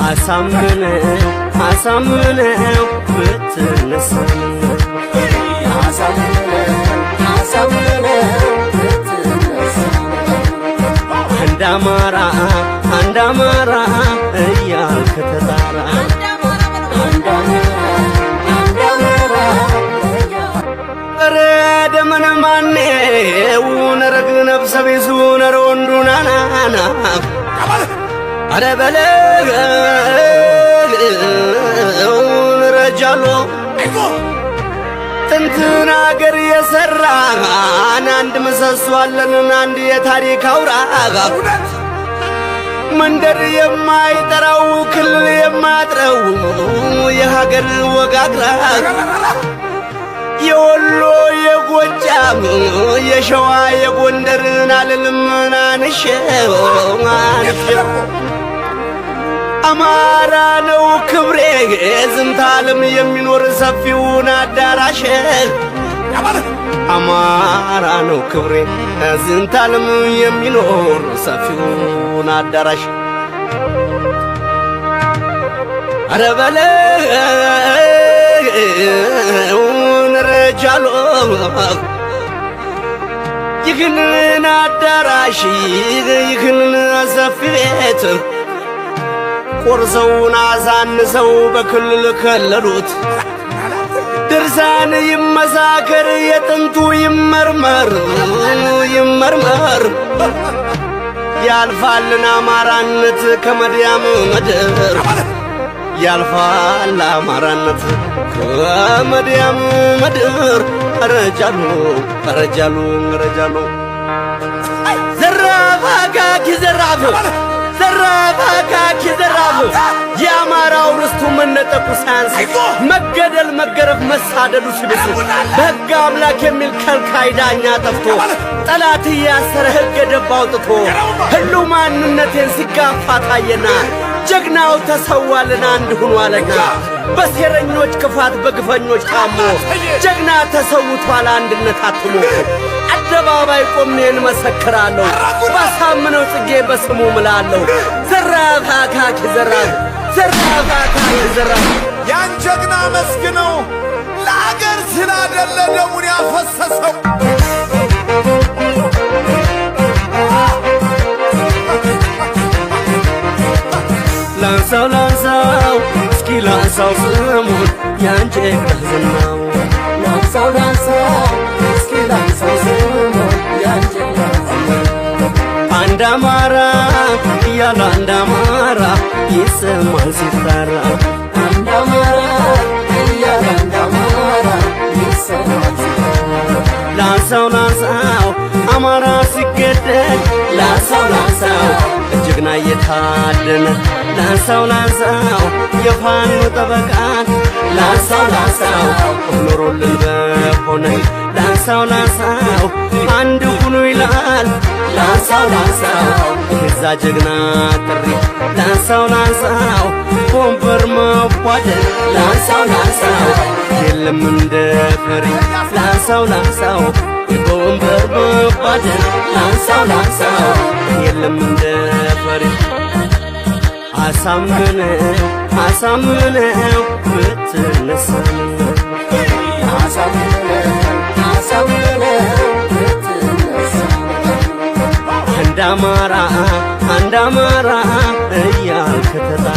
አሳምነው ብትነሳ አንድ አማራ እያልክ ተጣራ ኧረ ደመነ ማነው ነረግ ነፍሰ ቢሱ ነረ ወንዱናናና ኧረ በለው ረጃሎ ጥንትን አገር የሠራን አንድ ምሰሶ አለን አንድ የታሪክ አውራ መንደር የማይጠራው ክልል የማጥረው የሀገር ወጋግራ የወሎ የጎጃም የሸዋ የጎንደርን አልልምና አንሸው አማራ ነው ክብሬ ዝንተ ዓለም የሚኖር ሰፊውን አዳራሽ አማራ ነው ክብሬ ዝንተ ዓለም የሚኖር ሰፊውን አዳራሽ ኧረ በለው ረጃሎ ይህንን አዳራሽ ይህንን ሰፊ ቤት ቆርሰውን አሳንሰው በክልል ከለሉት ድርሳን ይመሳከር የጥንቱ ይመርመር ያልፋልን አማራነት ከመድያም ምድር ያልፋል አማራነት ከመድያም ምድር ረጃሉ ዘራፍ አካኪ ዘራፍ የአማራው ርስቱ መነጠቁ ሳያንስ መገደል መገረፍ መሳደዱ ሲብስ በሕግ አምላክ የሚል ከልካይ ዳኛ ጠፍቶ ጠላት እያሰረ ሕገ ደንብ አውጥቶ ህሉ ማንነቴን ሲጋፋ ታየና ጀግናው ተሰዋልን አንድ ሁኗልና በሴረኞች ክፋት በግፈኞች ታሞ ጀግና ተሰውቷል አንድነት አትሞ አደባባይ ቆሜ እንመሰክራለሁ ባሳምነው ጽጌ በስሙ ምላለሁ ዘራፍ አካኪ ዘራፍ ያን ጀግና መስግነው ለአገር ስላደለ ደሙን ያፈሰሰው ላንሳው እስኪ ላንሳው ስሙን ያን ጀግና ዝናው ላንሳው እስኪ ላንሳው ስሙን ያን ጀግና ዝናው አንድ አማራ እያለ አንድ አማራ ይሰማል ሲጠራ አንድ አማራ እያለ አንድ አማራ ይሰማል ሲጠራ ላንሳው አማራ ሲገደል ላንሳው ጀግና እየታደነ ላንሳው የፋኖ ጠበቃን ላንሳው ኖሮልን በሆነ ላንሳው አንድ ሁኑ ይላል ላንሳው የዛ ጀግና ጥሪ ላንሳው ቦምበር መቧደል ላንሳው የለም እንደ ፈሪ ላንሳው ቦምበር መቧደል ላንሳው የለም እንደ ፈሪ አሳምነው ብትነሳ አንድ አማራ እያልክ ተጣራ